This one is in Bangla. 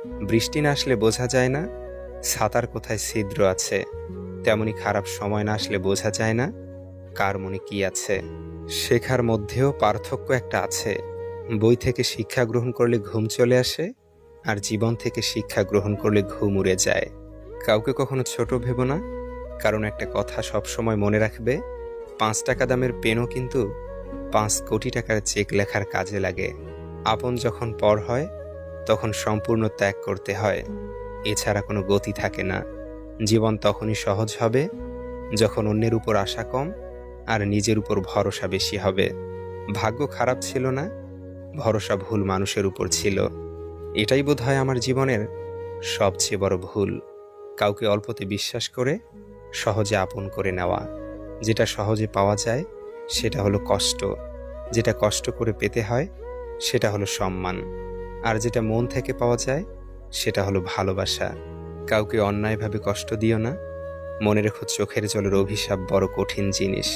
বৃষ্টি না আসলে বোঝা যায় না ছাতার কোথায় ছিদ্র আছে, তেমনি খারাপ সময় না আসলে বোঝা যায় না কার মনে কি আছে। শেখার মধ্যেও পার্থক্য একটা আছে। বই থেকে শিক্ষা গ্রহণ করলে ঘুম চলে আসে, আর জীবন থেকে শিক্ষা গ্রহণ করলে ঘুম উড়ে যায়। কাউকে কখনো ছোট ভেবো না, কারণ একটা কথা সবসময় মনে রাখবে, 5 টাকা দামের পেনও কিন্তু 5 কোটি টাকার চেক লেখার কাজে লাগে। আপন যখন পর হয় তখন সম্পূর্ণ ত্যাগ করতে হয়, এছাড়া কোনো গতি থাকে না। জীবন তখনই সহজ হবে যখন অন্যের উপর আশা কম আর নিজের উপর ভরসা বেশি হবে। ভাগ্য খারাপ ছিল না, ভরসা ভুল মানুষের উপর ছিল। এটাই বোধহয় আমার জীবনের সবচেয়ে বড় ভুল, কাউকে অল্পতে বিশ্বাস করে সহজে আপন করে নেওয়া। যেটা সহজে পাওয়া যায় সেটা হলো কষ্ট, যেটা কষ্ট করে পেতে হয় সেটা হলো সম্মান, আর যেটা মন থেকে পাওয়া যায় সেটা হলো ভালোবাসা। কাউকে অন্যায়ভাবে কষ্ট দিও না, মনে রেখো চোখের জলের অভিশাপ বড় কঠিন জিনিস।